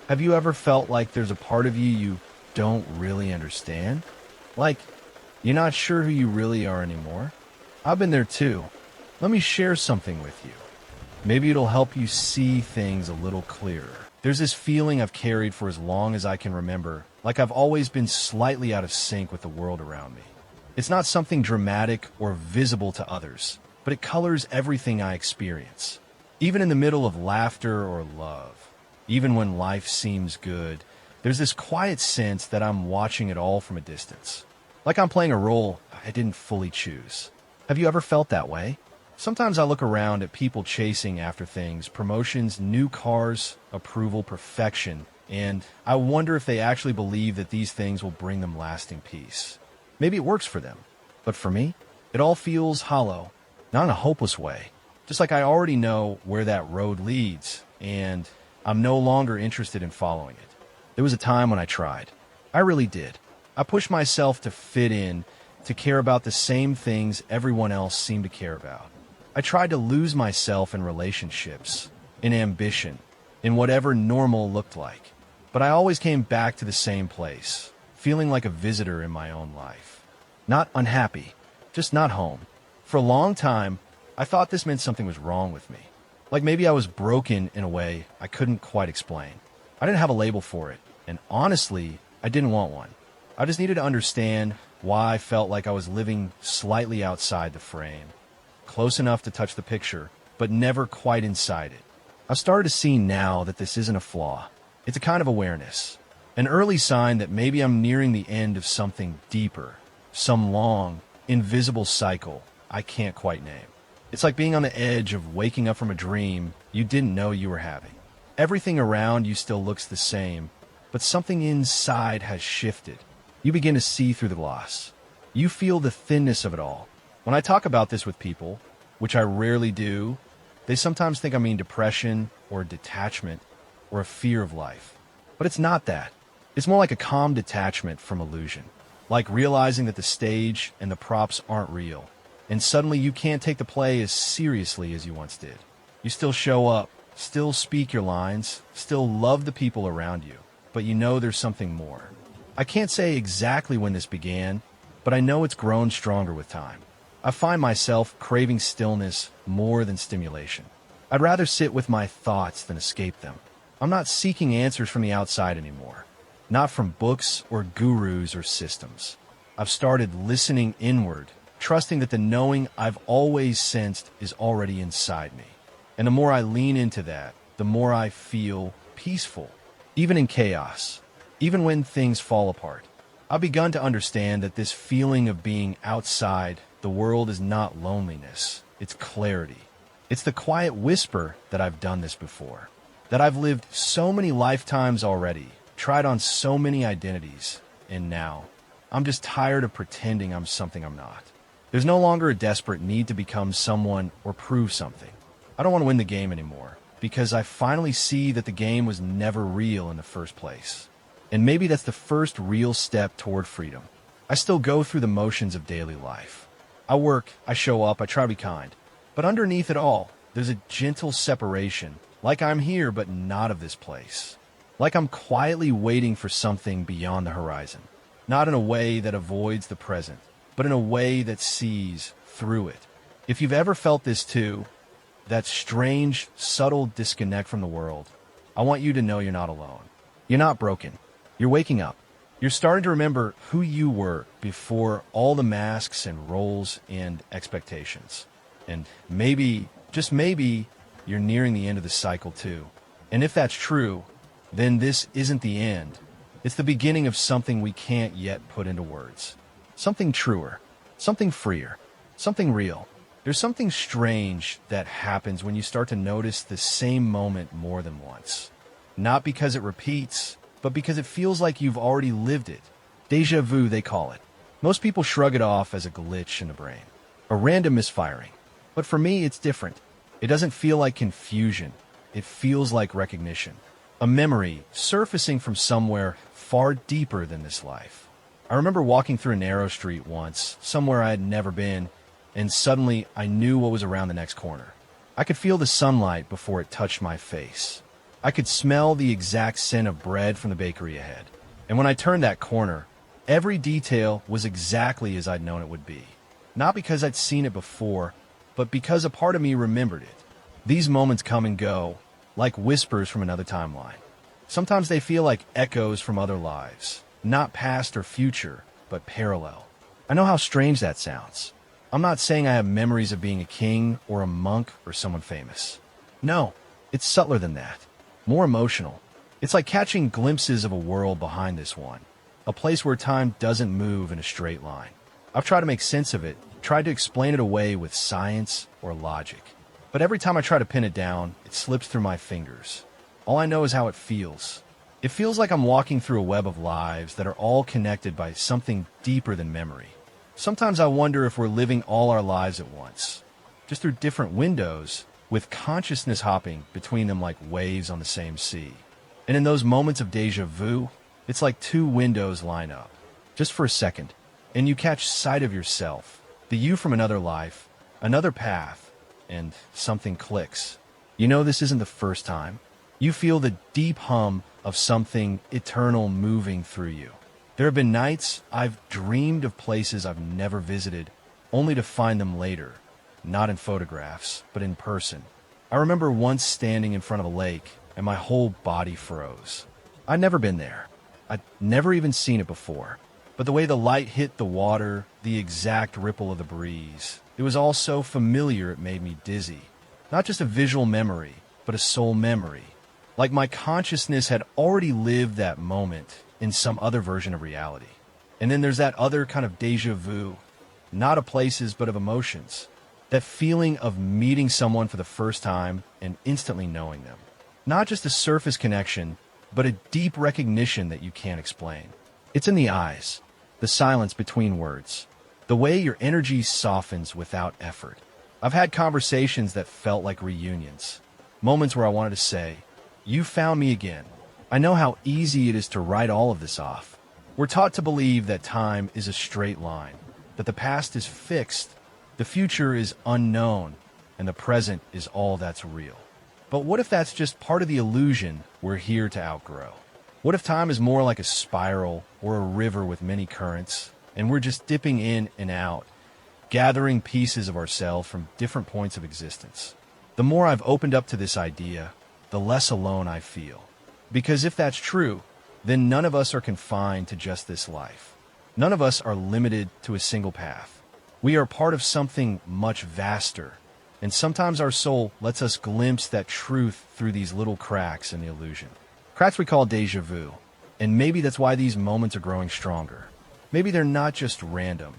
Have you ever felt like there's a part of you don't really understand? Like, you're not sure who you really are anymore? I've been there too. Let me share something with you. Maybe it'll help you see things a little clearer. There's this feeling I've carried for as long as I can remember, like I've always been slightly out of sync with the world around me. It's not something dramatic or visible to others, but it colors everything I experience. Even in the middle of laughter or love, even when life seems good, there's this quiet sense that I'm watching it all from a distance. Like I'm playing a role I didn't fully choose. Have you ever felt that way? Sometimes I look around at people chasing after things, promotions, new cars, approval, perfection, and I wonder if they actually believe that these things will bring them lasting peace. Maybe it works for them, but for me, it all feels hollow, not in a hopeless way. Just like I already know where that road leads, and I'm no longer interested in following it. There was a time when I tried. I really did. I pushed myself to fit in, to care about the same things everyone else seemed to care about. I tried to lose myself in relationships, in ambition, in whatever normal looked like. But I always came back to the same place, feeling like a visitor in my own life. Not unhappy, just not home. For a long time, I thought this meant something was wrong with me. Like maybe I was broken in a way I couldn't quite explain. I didn't have a label for it, and honestly, I didn't want one. I just needed to understand why I felt like I was living slightly outside the frame. Close enough to touch the picture, but never quite inside it. I've started to see now that this isn't a flaw. It's a kind of awareness. An early sign that maybe I'm nearing the end of something deeper, some long, invisible cycle I can't quite name. It's like being on the edge of waking up from a dream you didn't know you were having. Everything around you still looks the same, but something inside has shifted. You begin to see through the gloss. You feel the thinness of it all. When I talk about this with people, which I rarely do, they sometimes think I mean depression or detachment or a fear of life. But it's not that. It's more like a calm detachment from illusion. Like realizing that the stage and the props aren't real. And suddenly you can't take the play as seriously as you once did. You still show up, still speak your lines, still love the people around you, but you know there's something more. I can't say exactly when this began, but I know it's grown stronger with time. I find myself craving stillness more than stimulation. I'd rather sit with my thoughts than escape them. I'm not seeking answers from the outside anymore, not from books or gurus or systems. I've started listening inward, trusting that the knowing I've always sensed is already inside me. And the more I lean into that, the more I feel peaceful, even in chaos, even when things fall apart. I've begun to understand that this feeling of being outside the world is not loneliness, it's clarity. It's the quiet whisper that I've done this before, that I've lived so many lifetimes already, tried on so many identities, and now I'm just tired of pretending I'm something I'm not. There's no longer a desperate need to become someone or prove something. I don't want to win the game anymore, because I finally see that the game was never real in the first place. And maybe that's the first real step toward freedom. I still go through the motions of daily life. I work, I show up, I try to be kind. But underneath it all, there's a gentle separation, like I'm here but not of this place. Like I'm quietly waiting for something beyond the horizon. Not in a way that avoids the present, but in a way that sees through it. If you've ever felt this too, that strange, subtle disconnect from the world, I want you to know you're not alone. You're not broken. You're waking up. You're starting to remember who you were before all the masks and roles and expectations. And maybe, just maybe, you're nearing the end of the cycle too. And if that's true, then this isn't the end. It's the beginning of something we can't yet put into words. Something truer, something freer, something real. There's something strange that happens when you start to notice the same moment more than once. Not because it repeats, but because it feels like you've already lived it. Deja vu, they call it. Most people shrug it off as a glitch in the brain, a random misfiring. But for me, it's different. It doesn't feel like confusion. It feels like recognition. A memory surfacing from somewhere far deeper than this life. I remember walking through a narrow street once, somewhere I had never been, and suddenly I knew what was around the next corner. I could feel the sunlight before it touched my face. I could smell the exact scent of bread from the bakery ahead. And when I turned that corner, every detail was exactly as I'd known it would be. Not because I'd seen it before, but because a part of me remembered it. These moments come and go, like whispers from another timeline. Sometimes they feel like echoes from other lives, not past or future, but parallel. I know how strange that sounds. I'm not saying I have memories of being a king or a monk or someone famous. No, it's subtler than that, more emotional. It's like catching glimpses of a world behind this one, a place where time doesn't move in a straight line. I've tried to make sense of it, tried to explain it away with science or logic. But every time I try to pin it down, it slips through my fingers. All I know is how it feels. It feels like I'm walking through a web of lives that are all connected by something deeper than memory. Sometimes I wonder if we're living all our lives at once, just through different windows, with consciousness hopping between them like waves on the same sea. And in those moments of déjà vu, it's like two windows line up, just for a second, and you catch sight of yourself, the you from another life, another path, and something clicks. You know this isn't the first time. You feel the deep hum of something eternal moving through you. There have been nights I've dreamed of places I've never visited, only to find them later, not in photographs, but in person. I remember once standing in front of a lake, and my whole body froze. I'd never been there. I'd never even seen it before. But the way the light hit the water, the exact ripple of the breeze, it was all so familiar it made me dizzy. Not just a visual memory, but a soul memory. Like my consciousness had already lived that moment in some other version of reality. And then there's that other kind of déjà vu, not of places, but of emotions. That feeling of meeting someone for the first time and instantly knowing them. Not just a surface connection, but a deep recognition that you can't explain. It's in the eyes, the silence between words, the way your energy softens without effort. I've had conversations that felt like reunions, moments where I wanted to say, "You found me again." I know how easy it is to write all of this off. We're taught to believe that time is a straight line, that the past is fixed, the future is unknown, and the present is all that's real. But what if that's just part of the illusion we're here to outgrow? What if time is more like a spiral or a river with many currents, and we're just dipping in and out, gathering pieces of ourselves from different points of existence? The more I've opened up to this idea, the less alone I feel. Because if that's true, then none of us are confined to just this life. None of us are limited to a single path. We are part of something much vaster, and sometimes our soul lets us glimpse that truth through these little cracks in the illusion. Cracks we call déjà vu, and maybe that's why these moments are growing stronger. Maybe they're not just random.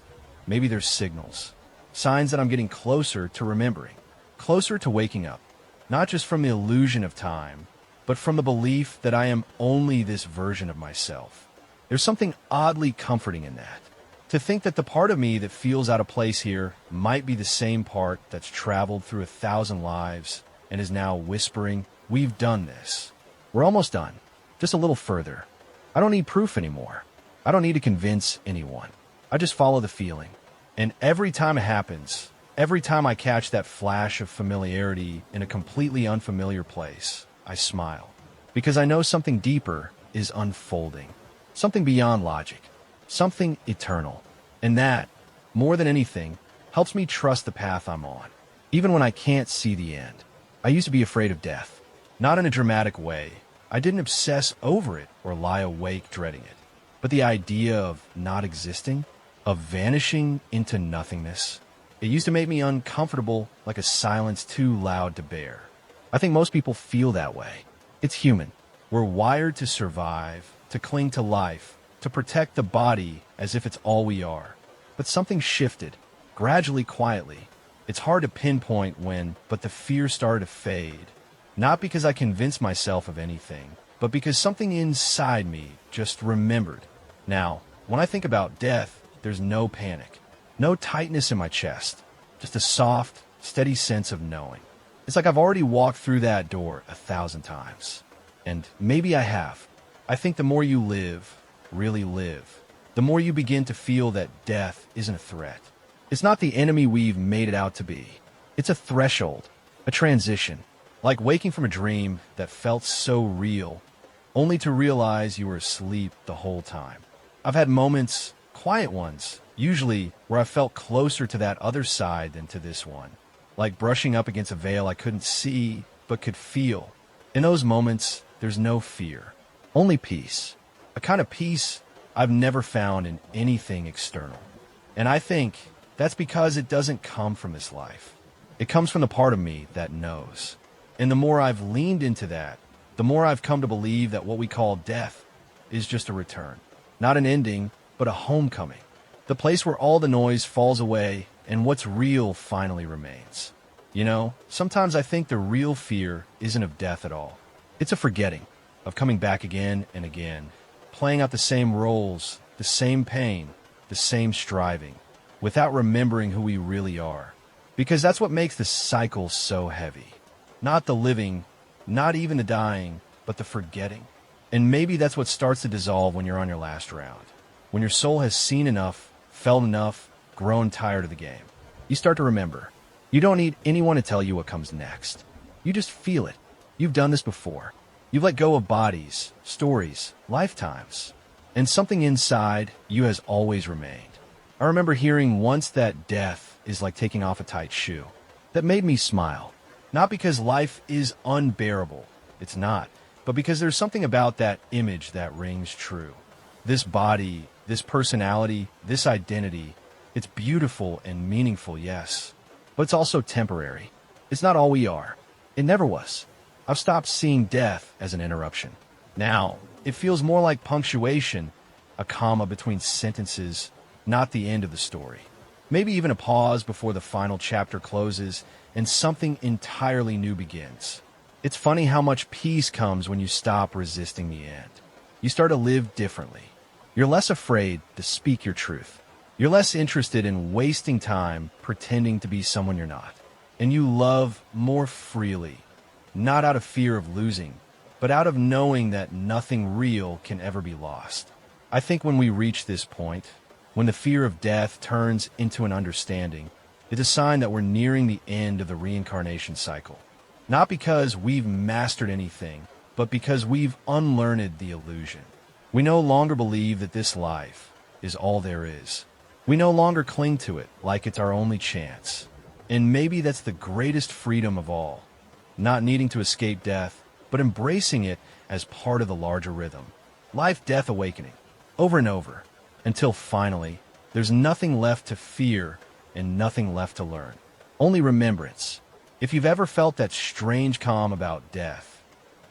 Maybe they're signals. Signs that I'm getting closer to remembering, closer to waking up, not just from the illusion of time, but from the belief that I am only this version of myself. There's something oddly comforting in that. To think that the part of me that feels out of place here might be the same part that's traveled through 1,000 lives and is now whispering, "We've done this. We're almost done. Just a little further." I don't need proof anymore. I don't need to convince anyone. I just follow the feeling. And every time it happens, every time I catch that flash of familiarity in a completely unfamiliar place, I smile. Because I know something deeper is unfolding. Something beyond logic. Something eternal. And that, more than anything, helps me trust the path I'm on, even when I can't see the end. I used to be afraid of death. Not in a dramatic way. I didn't obsess over it or lie awake dreading it. But the idea of not existing, of vanishing into nothingness, it used to make me uncomfortable, like a silence too loud to bear. I think most people feel that way. It's human. We're wired to survive, to cling to life, to protect the body as if it's all we are. But something shifted, gradually, quietly. It's hard to pinpoint when, but the fear started to fade. Not because I convinced myself of anything, but because something inside me just remembered. Now, when I think about death, there's no panic, no tightness in my chest, just a soft, steady sense of knowing. It's like I've already walked through that door 1,000 times. And maybe I have. I think the more you live, really live, the more you begin to feel that death isn't a threat. It's not the enemy we've made it out to be. It's a threshold, a transition, Like waking from a dream that felt so real, only to realize you were asleep the whole time. I've had moments, quiet ones, usually, where I felt closer to that other side than to this one. Like brushing up against a veil I couldn't see, but could feel. In those moments, there's no fear, only peace. A kind of peace I've never found in anything external. And I think that's because it doesn't come from this life. It comes from the part of me that knows. And the more I've leaned into that, the more I've come to believe that what we call death is just a return. Not an ending, but a homecoming. The place where all the noise falls away and what's real finally remains. You know, sometimes I think the real fear isn't of death at all. It's a forgetting, of coming back again and again, playing out the same roles, the same pain, the same striving, without remembering who we really are. Because that's what makes the cycle so heavy. Not the living, not even the dying, but the forgetting. And maybe that's what starts to dissolve when you're on your last round. When your soul has seen enough, felt enough, grown tired of the game. You start to remember. You don't need anyone to tell you what comes next. You just feel it. You've done this before. You've let go of bodies, stories, lifetimes. And something inside you has always remained. I remember hearing once that death is like taking off a tight shoe. That made me smile. Not because life is unbearable. It's not. But because there's something about that image that rings true. This body, this personality, this identity, it's beautiful and meaningful, yes. But it's also temporary. It's not all we are. It never was. I've stopped seeing death as an interruption. Now, it feels more like punctuation, a comma between sentences, not the end of the story. Maybe even a pause before the final chapter closes and something entirely new begins. It's funny how much peace comes when you stop resisting the end. You start to live differently. You're less afraid to speak your truth. You're less interested in wasting time pretending to be someone you're not. And you love more freely, not out of fear of losing, but out of knowing that nothing real can ever be lost. I think when we reach this point, when the fear of death turns into an understanding, it's a sign that we're nearing the end of the reincarnation cycle. Not because we've mastered anything, but because we've unlearned the illusion. We no longer believe that this life is all there is. We no longer cling to it like it's our only chance. And maybe that's the greatest freedom of all. Not needing to escape death, but embracing it as part of the larger rhythm. Life-death awakening, over and over, until finally, there's nothing left to fear and nothing left to learn. Only remembrance. If you've ever felt that strange calm about death,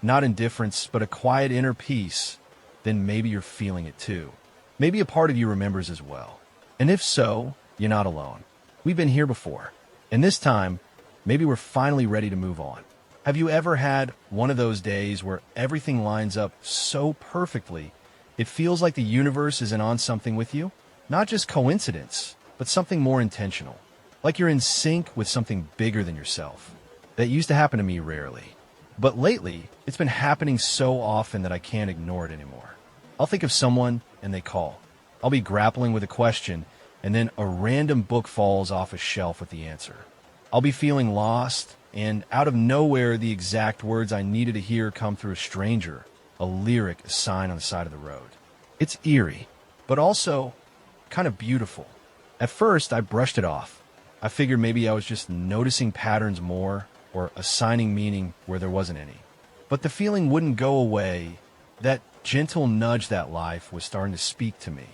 not indifference, but a quiet inner peace, then maybe you're feeling it too. Maybe a part of you remembers as well. And if so, you're not alone. We've been here before. And this time, maybe we're finally ready to move on. Have you ever had one of those days where everything lines up so perfectly, it feels like the universe is in on something with you? Not just coincidence, but something more intentional. Like you're in sync with something bigger than yourself. That used to happen to me rarely. But lately, it's been happening so often that I can't ignore it anymore. I'll think of someone and they call. I'll be grappling with a question and then a random book falls off a shelf with the answer. I'll be feeling lost and out of nowhere the exact words I needed to hear come through a stranger, a lyric, a sign on the side of the road. It's eerie, but also kind of beautiful. At first, I brushed it off. I figured maybe I was just noticing patterns more or assigning meaning where there wasn't any. But the feeling wouldn't go away. That gentle nudge that life was starting to speak to me.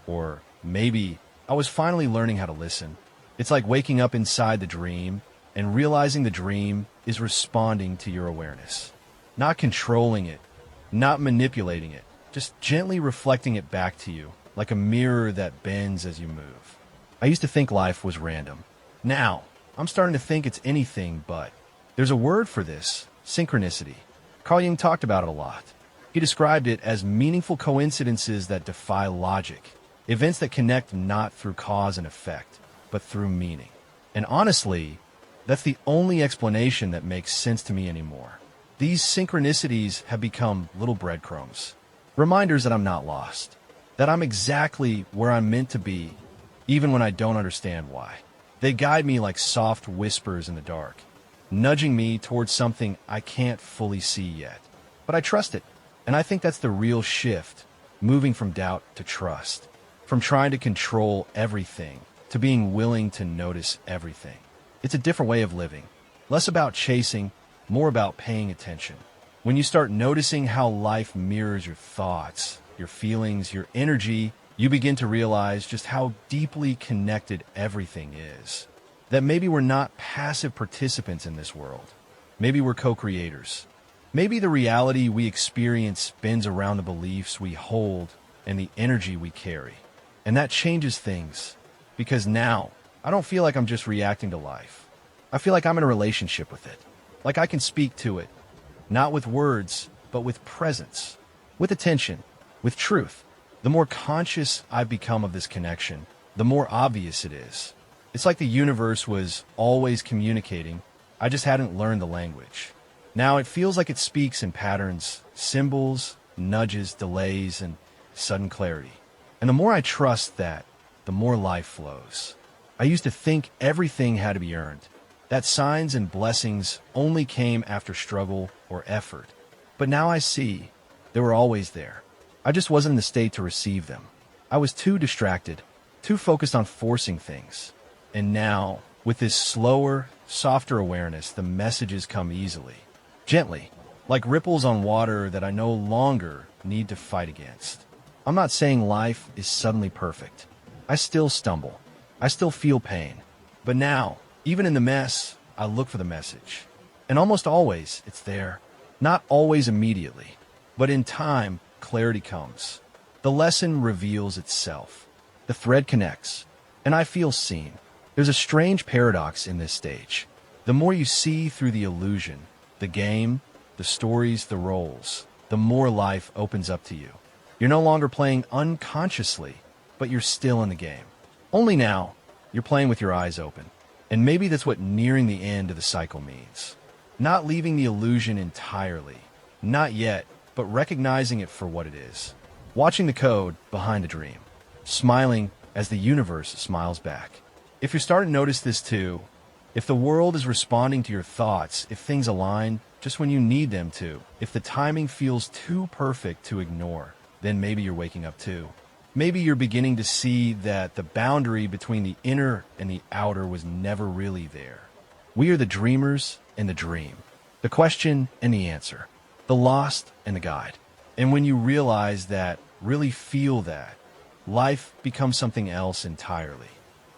Or maybe I was finally learning how to listen. It's like waking up inside the dream and realizing the dream is responding to your awareness. Not controlling it, not manipulating it, just gently reflecting it back to you, like a mirror that bends as you move. I used to think life was random. Now, I'm starting to think it's anything but. There's a word for this, synchronicity. Carl Jung talked about it a lot. He described it as meaningful coincidences that defy logic, events that connect not through cause and effect, but through meaning. And honestly, that's the only explanation that makes sense to me anymore. These synchronicities have become little breadcrumbs, reminders that I'm not lost, that I'm exactly where I'm meant to be, even when I don't understand why. They guide me like soft whispers in the dark. nudging me towards something I can't fully see yet. But I trust it, and I think that's the real shift, moving from doubt to trust, from trying to control everything to being willing to notice everything. It's a different way of living, less about chasing, more about paying attention. When you start noticing how life mirrors your thoughts, your feelings, your energy, you begin to realize just how deeply connected everything is. That maybe we're not passive participants in this world. Maybe we're co-creators. Maybe the reality we experience spins around the beliefs we hold and the energy we carry. And that changes things, because now I don't feel like I'm just reacting to life. I feel like I'm in a relationship with it, like I can speak to it, not with words, but with presence, with attention, with truth. The more conscious I've become of this connection, the more obvious it is. It's like the universe was always communicating, I just hadn't learned the language. Now it feels like it speaks in patterns, symbols, nudges, delays, and sudden clarity. And the more I trust that, the more life flows. I used to think everything had to be earned, that signs and blessings only came after struggle or effort. But now I see they were always there. I just wasn't in the state to receive them. I was too distracted, too focused on forcing things. And now, with this slower, softer awareness, the messages come easily, gently, like ripples on water that I no longer need to fight against. I'm not saying life is suddenly perfect. I still stumble. I still feel pain. But now, even in the mess, I look for the message. And almost always, it's there. Not always immediately, but in time, clarity comes. The lesson reveals itself. The thread connects, and I feel seen. There's a strange paradox in this stage. The more you see through the illusion, the game, the stories, the roles, the more life opens up to you. You're no longer playing unconsciously, but you're still in the game. Only now, you're playing with your eyes open. And maybe that's what nearing the end of the cycle means. Not leaving the illusion entirely. Not yet, but recognizing it for what it is. Watching the code behind a dream. Smiling as the universe smiles back. If you're starting to notice this too, if the world is responding to your thoughts, if things align just when you need them to, if the timing feels too perfect to ignore, then maybe you're waking up too. Maybe you're beginning to see that the boundary between the inner and the outer was never really there. We are the dreamers and the dream, the question and the answer, the lost and the guide. And when you realize that, really feel that, life becomes something else entirely.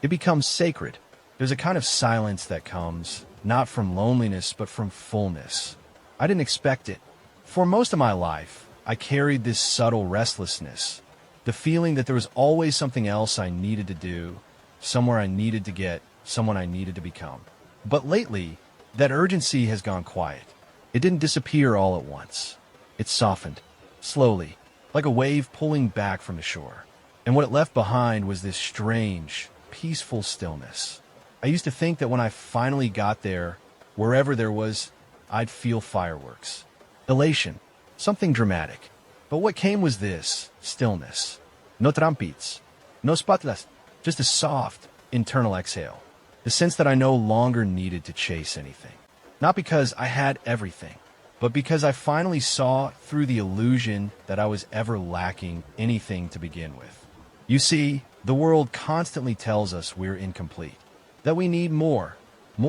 It becomes sacred. There's a kind of silence that comes, not from loneliness, but from fullness. I didn't expect it. For most of my life, I carried this subtle restlessness, the feeling that there was always something else I needed to do, somewhere I needed to get, someone I needed to become. But lately, that urgency has gone quiet. It didn't disappear all at once. It softened, slowly, like a wave pulling back from the shore. And what it left behind was this strange, peaceful stillness. I used to think that when I finally got there, wherever there was, I'd feel fireworks. Elation, something dramatic. But what came was this, stillness. No trampits, no spotlights, just a soft, internal exhale. The sense that I no longer needed to chase anything. Not because I had everything, but because I finally saw through the illusion that I was ever lacking anything to begin with. You see, the world constantly tells us we're incomplete, that we need more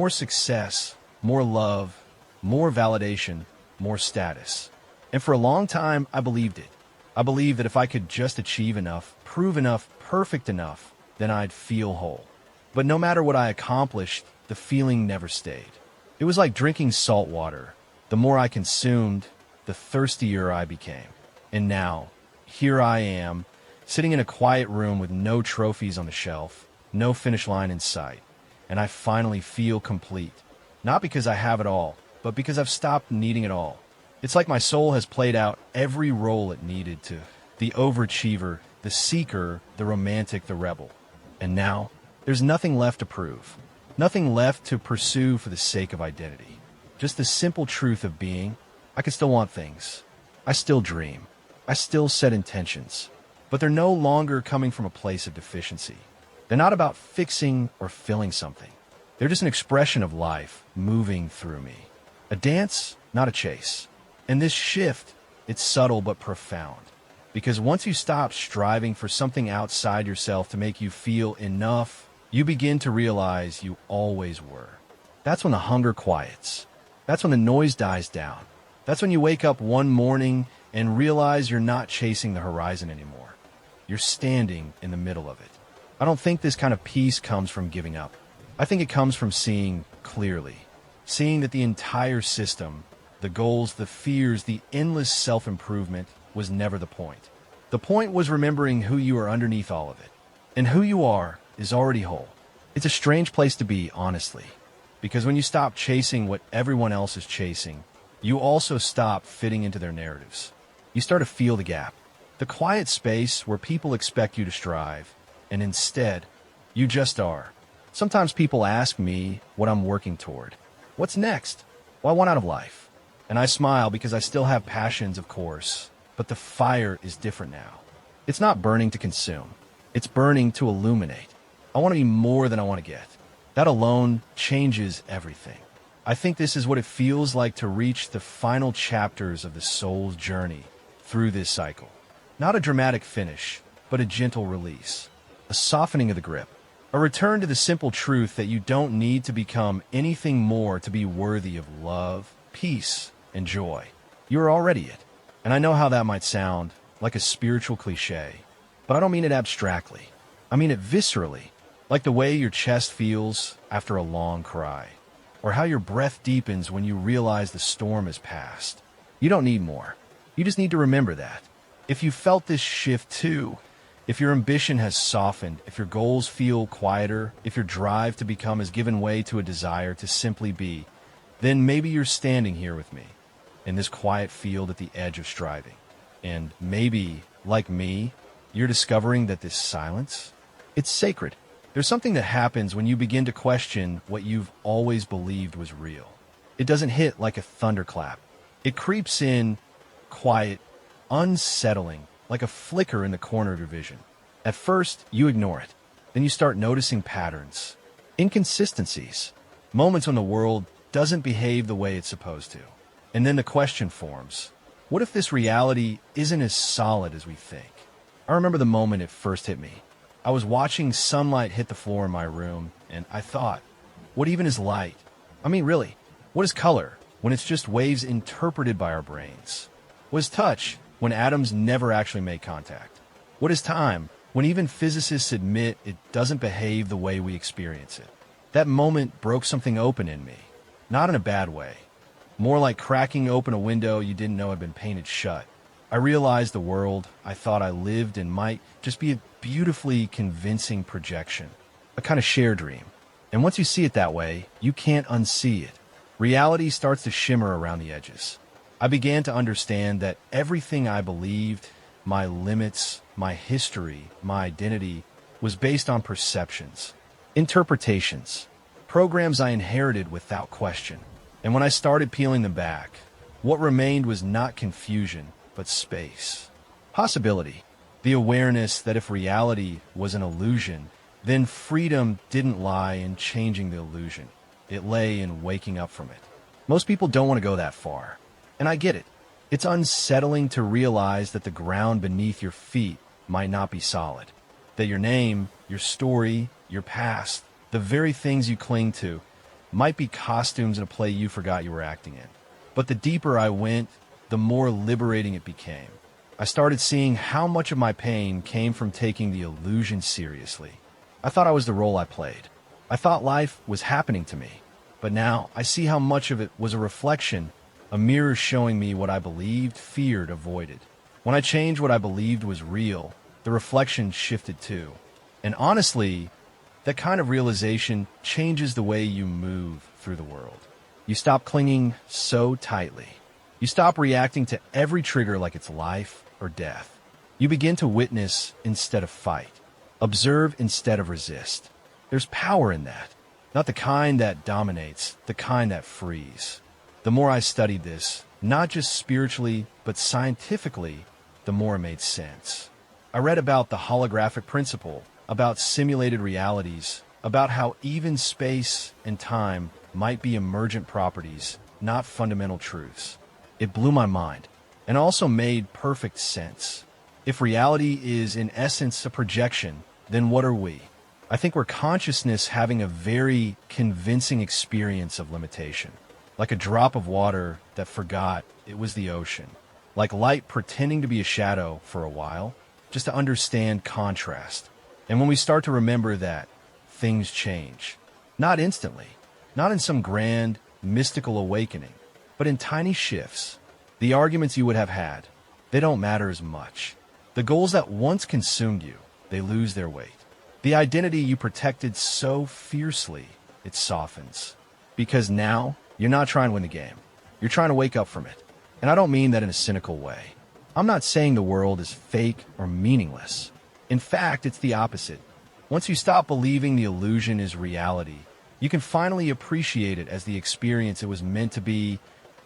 success, more love, more validation, more status. And for a long time, I believed it. I believed that if I could just achieve enough, prove enough, perfect enough, then I'd feel whole. But no matter what I accomplished, the feeling never stayed. It was like drinking salt water. The more I consumed, the thirstier I became. And now, here I am, sitting in a quiet room with no trophies on the shelf, no finish line in sight, and I finally feel complete. Not because I have it all, but because I've stopped needing it all. It's like my soul has played out every role it needed to. The overachiever, the seeker, the romantic, the rebel. And now, there's nothing left to prove. Nothing left to pursue for the sake of identity. Just the simple truth of being. I can still want things. I still dream. I still set intentions. But they're no longer coming from a place of deficiency. They're not about fixing or filling something. They're just an expression of life moving through me. A dance, not a chase. And this shift, it's subtle but profound. Because once you stop striving for something outside yourself to make you feel enough, you begin to realize you always were. That's when the hunger quiets. That's when the noise dies down. That's when you wake up one morning and realize you're not chasing the horizon anymore. You're standing in the middle of it. I don't think this kind of peace comes from giving up. I think it comes from seeing clearly. Seeing that the entire system, the goals, the fears, the endless self-improvement was never the point. The point was remembering who you are underneath all of it. And who you are is already whole. It's a strange place to be, honestly. Because when you stop chasing what everyone else is chasing, you also stop fitting into their narratives. You start to feel the gap. The quiet space where people expect you to strive, and instead, you just are. Sometimes people ask me what I'm working toward. What's next? What I want out of life. And I smile because I still have passions, of course, but the fire is different now. It's not burning to consume. It's burning to illuminate. I want to be more than I want to get. That alone changes everything. I think this is what it feels like to reach the final chapters of the soul's journey through this cycle. Not a dramatic finish, but a gentle release. A softening of the grip. A return to the simple truth that you don't need to become anything more to be worthy of love, peace, and joy. You are already it. And I know how that might sound, like a spiritual cliche, but I don't mean it abstractly. I mean it viscerally, like the way your chest feels after a long cry, or how your breath deepens when you realize the storm has passed. You don't need more. You just need to remember that. If you felt this shift too, if your ambition has softened, if your goals feel quieter, if your drive to become has given way to a desire to simply be, then maybe you're standing here with me, in this quiet field at the edge of striving. And maybe, like me, you're discovering that this silence, it's sacred. There's something that happens when you begin to question what you've always believed was real. It doesn't hit like a thunderclap. It creeps in, quiet, unsettling, like a flicker in the corner of your vision. At first, you ignore it. Then you start noticing patterns, inconsistencies, moments when the world doesn't behave the way it's supposed to. And then the question forms, what if this reality isn't as solid as we think? I remember the moment it first hit me. I was watching sunlight hit the floor in my room, and I thought, what even is light? I mean, really, what is color when it's just waves interpreted by our brains? What is touch when atoms never actually make contact? What is time when even physicists admit it doesn't behave the way we experience it? That moment broke something open in me, not in a bad way, more like cracking open a window you didn't know had been painted shut. I realized the world I thought I lived in might just be a beautifully convincing projection, a kind of shared dream. And once you see it that way, you can't unsee it. Reality starts to shimmer around the edges. I began to understand that everything I believed, my limits, my history, my identity, was based on perceptions, interpretations, programs I inherited without question. And when I started peeling them back, what remained was not confusion, but space. Possibility. The awareness that if reality was an illusion, then freedom didn't lie in changing the illusion. It lay in waking up from it. Most people don't want to go that far. And I get it. It's unsettling to realize that the ground beneath your feet might not be solid. That your name, your story, your past, the very things you cling to, might be costumes in a play you forgot you were acting in. But the deeper I went, the more liberating it became. I started seeing how much of my pain came from taking the illusion seriously. I thought I was the role I played. I thought life was happening to me. But now I see how much of it was a reflection, a mirror showing me what I believed, feared, avoided. When I changed what I believed was real, the reflection shifted too. And honestly, that kind of realization changes the way you move through the world. You stop clinging so tightly. You stop reacting to every trigger like it's life or death. You begin to witness instead of fight, observe instead of resist. There's power in that, not the kind that dominates, the kind that frees. The more I studied this, not just spiritually, but scientifically, the more it made sense. I read about the holographic principle, about simulated realities, about how even space and time might be emergent properties, not fundamental truths. It blew my mind and also made perfect sense. If reality is in essence a projection, then what are we? I think we're consciousness having a very convincing experience of limitation, like a drop of water that forgot it was the ocean, like light pretending to be a shadow for a while, just to understand contrast. And when we start to remember that, things change. Not instantly, not in some grand, mystical awakening, but in tiny shifts. The arguments you would have had, they don't matter as much. The goals that once consumed you, they lose their weight. The identity you protected so fiercely, it softens. Because now, you're not trying to win the game. You're trying to wake up from it. And I don't mean that in a cynical way. I'm not saying the world is fake or meaningless. In fact, it's the opposite. Once you stop believing the illusion is reality, you can finally appreciate it as the experience it was meant to be: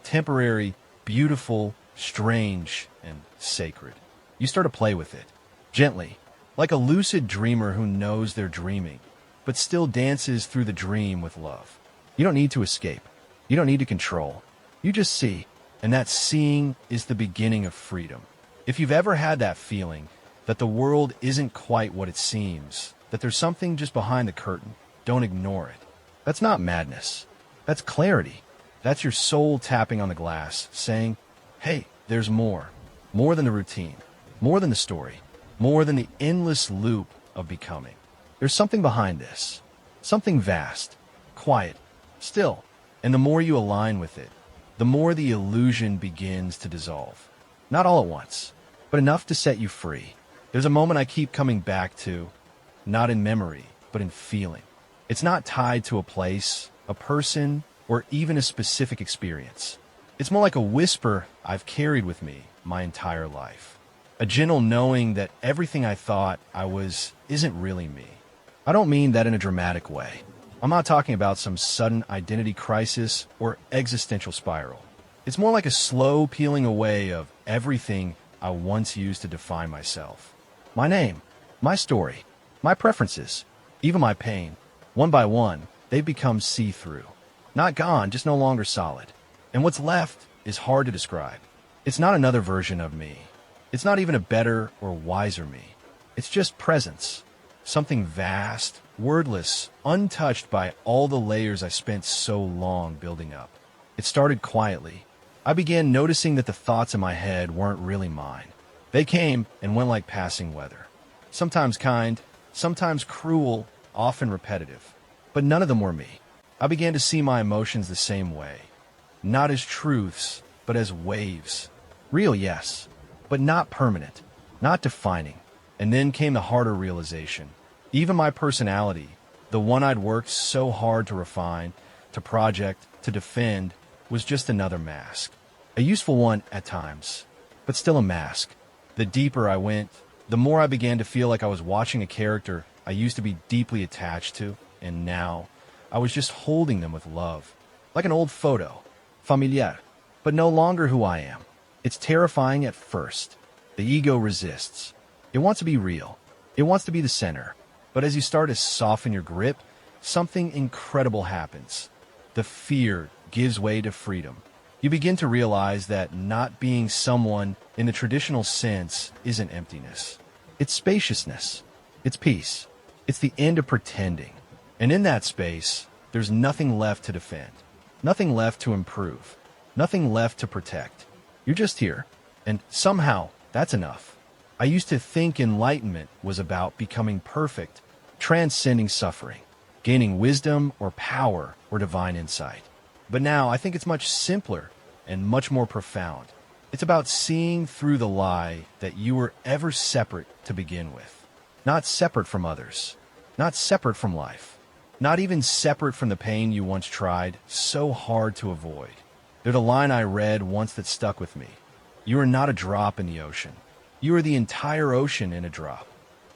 temporary, beautiful, strange, and sacred. You start to play with it, gently, like a lucid dreamer who knows they're dreaming, but still dances through the dream with love. You don't need to escape. You don't need to control. You just see, and that seeing is the beginning of freedom. If you've ever had that feeling that the world isn't quite what it seems, that there's something just behind the curtain, don't ignore it. That's not madness. That's clarity. That's your soul tapping on the glass, saying, hey, there's more. More than the routine. More than the story. More than the endless loop of becoming. There's something behind this. Something vast, quiet, still. And the more you align with it, the more the illusion begins to dissolve. Not all at once, but enough to set you free. There's a moment I keep coming back to, not in memory, but in feeling. It's not tied to a place, a person, or even a specific experience. It's more like a whisper I've carried with me my entire life. A gentle knowing that everything I thought I was isn't really me. I don't mean that in a dramatic way. I'm not talking about some sudden identity crisis or existential spiral. It's more like a slow peeling away of everything I once used to define myself. My name, my story, my preferences, even my pain. One by one, they've become see-through. Not gone, just no longer solid. And what's left is hard to describe. It's not another version of me. It's not even a better or wiser me. It's just presence. Something vast, wordless, untouched by all the layers I spent so long building up. It started quietly. I began noticing that the thoughts in my head weren't really mine. They came and went like passing weather. Sometimes kind, sometimes cruel, often repetitive. But none of them were me. I began to see my emotions the same way. Not as truths, but as waves. Real, yes, but not permanent, not defining. And then came the harder realization. Even my personality, the one I'd worked so hard to refine, to project, to defend, was just another mask. A useful one at times, but still a mask. The deeper I went, the more I began to feel like I was watching a character I used to be deeply attached to, and now I was just holding them with love. Like an old photo, familiar, but no longer who I am. It's terrifying at first. The ego resists. It wants to be real. It wants to be the center. But as you start to soften your grip, something incredible happens. The fear gives way to freedom. You begin to realize that not being someone in the traditional sense isn't emptiness. It's spaciousness. It's peace. It's the end of pretending. And in that space, there's nothing left to defend. Nothing left to improve. Nothing left to protect. You're just here. And somehow, that's enough. I used to think enlightenment was about becoming perfect, transcending suffering, gaining wisdom or power or divine insight. But now I think it's much simpler and much more profound. It's about seeing through the lie that you were ever separate to begin with. Not separate from others. Not separate from life. Not even separate from the pain you once tried so hard to avoid. There's a line I read once that stuck with me. You are not a drop in the ocean. You are the entire ocean in a drop.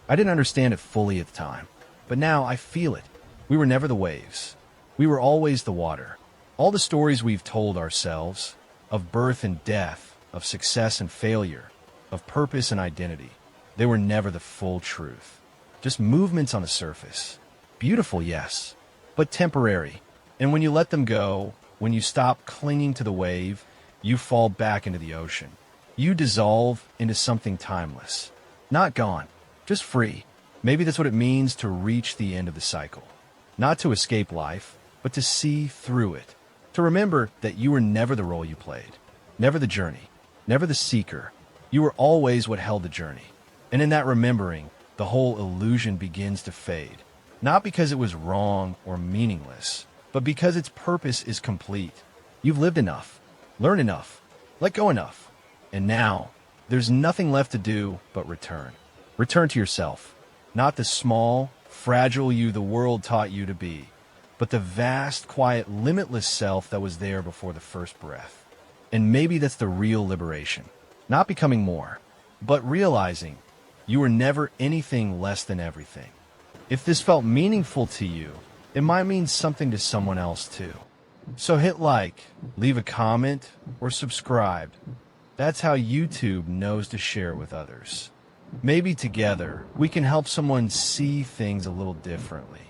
I didn't understand it fully at the time, but now I feel it. We were never the waves. We were always the water. All the stories we've told ourselves, of birth and death, of success and failure, of purpose and identity, they were never the full truth. Just movements on the surface. Beautiful, yes, but temporary. And when you let them go, when you stop clinging to the wave, you fall back into the ocean. You dissolve into something timeless. Not gone, just free. Maybe that's what it means to reach the end of the cycle. Not to escape life, but to see through it. To remember that you were never the role you played, never the journey, never the seeker. You were always what held the journey. And in that remembering, the whole illusion begins to fade. Not because it was wrong or meaningless, but because its purpose is complete. You've lived enough, learned enough, let go enough. And now, there's nothing left to do but return. Return to yourself. Not the small, fragile you the world taught you to be, but the vast, quiet, limitless self that was there before the first breath. And maybe that's the real liberation. Not becoming more, but realizing you were never anything less than everything. If this felt meaningful to you, it might mean something to someone else too. So hit like, leave a comment, or subscribe. That's how YouTube knows to share it with others. Maybe together, we can help someone see things a little differently.